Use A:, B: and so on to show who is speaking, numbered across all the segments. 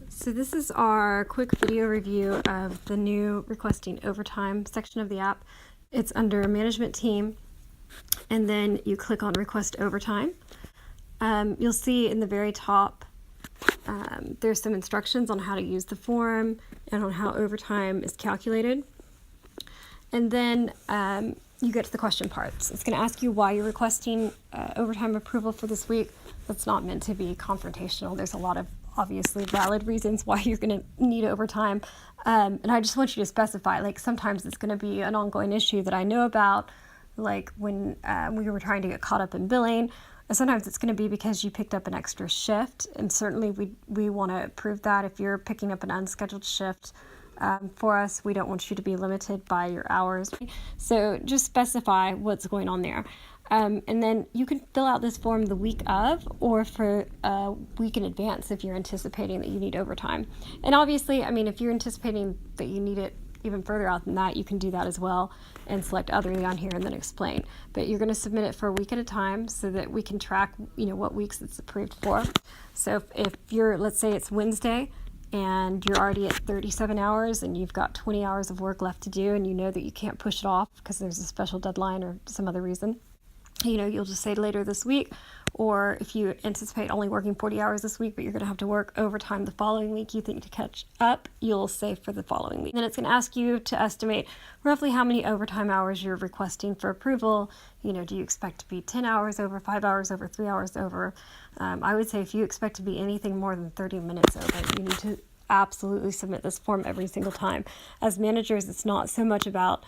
A: So this is our quick video review of the new requesting overtime section of the app. It's under management team, and then you click on request overtime. You'll see in the very top there's some instructions on how to use the form and on how overtime is calculated. And then you get to the question parts. It's going to ask you why you're requesting overtime approval for this week. That's not meant to be confrontational. There's a lot of obviously valid reasons why you're going to need overtime. And I just want you to specify, like, sometimes it's going to be an ongoing issue that I know about, like when we were trying to get caught up in billing. Sometimes it's going to be because you picked up an extra shift, and certainly we want to approve that. If you're picking up an unscheduled shift for us, we don't want you to be limited by your hours. So just specify what's going on there. And then you can fill out this form the week of or for a week in advance if you're anticipating that you need overtime. And obviously, I mean, if you're anticipating that you need it even further out than that, you can do that as well and select other down here and then explain. But you're going to submit it for a week at a time so that we can track, what weeks it's approved for. So if you're, let's say it's Wednesday and you're already at 37 hours and you've got 20 hours of work left to do, and you know that you can't push it off because there's a special deadline or some other reason, you'll just say later this week. Or if you anticipate only working 40 hours this week, but you're going to have to work overtime the following week, you think to catch up, you'll say for the following week. Then it's going to ask you to estimate roughly how many overtime hours you're requesting for approval. Do you expect to be 10 hours over, 5 hours over, 3 hours over? I would say if you expect to be anything more than 30 minutes over, you need to absolutely submit this form every single time. As managers, it's not so much about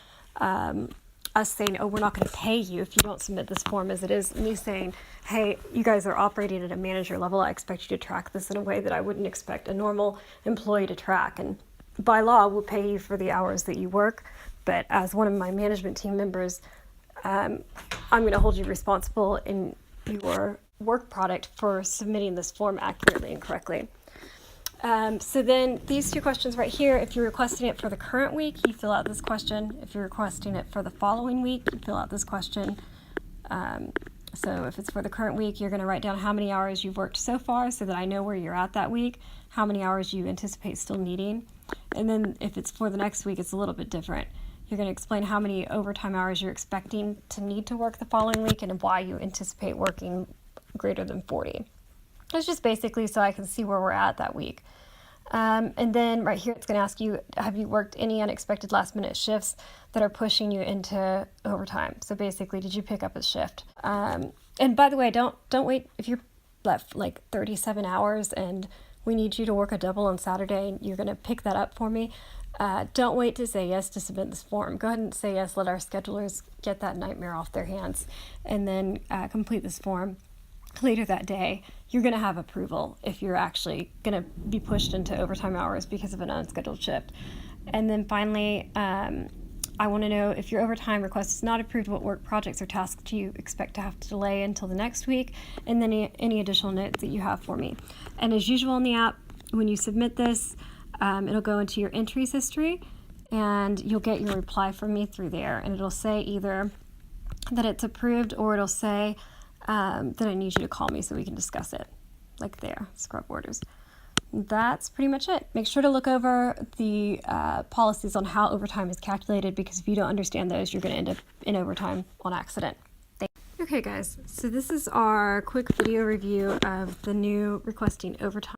A: us saying, oh, we're not going to pay you if you don't submit this form, as it is me saying, hey, you guys are operating at a manager level. I expect you to track this in a way that I wouldn't expect a normal employee to track. And by law, we'll pay you for the hours that you work. But as one of my management team members, I'm going to hold you responsible in your work product for submitting this form accurately and correctly. So then these two questions right here, if you're requesting it for the current week, you fill out this question. If you're requesting it for the following week, you fill out this question. So if it's for the current week, you're going to write down how many hours you've worked so far so that I know where you're at that week, how many hours you anticipate still needing. And then if it's for the next week, it's a little bit different. You're going to explain how many overtime hours you're expecting to need to work the following week and why you anticipate working greater than 40. It's just basically so I can see where we're at that week. And then right here, it's going to ask you, have you worked any unexpected last minute shifts that are pushing you into overtime? So basically, did you pick up a shift? And by the way, don't wait if you're left like 37 hours and we need you to work a double on Saturday and you're going to pick that up for me. Don't wait to say yes to submit this form. Go ahead and say yes. Let our schedulers get that nightmare off their hands, and then complete this form. Later that day, you're going to have approval if you're actually going to be pushed into overtime hours because of an unscheduled shift. And then finally, I want to know if your overtime request is not approved, what work projects or tasks do you expect to have to delay until the next week, and then any additional notes that you have for me. And as usual in the app, when you submit this, it'll go into your entries history, and you'll get your reply from me through there. And it'll say either that it's approved, or it'll say that I need you to call me so we can discuss it, like there, scrub orders. That's pretty much it. Make sure to look over the policies on how overtime is calculated, because if you don't understand those, you're going to end up in overtime on accident. Okay guys, so this is our quick video review of the new requesting overtime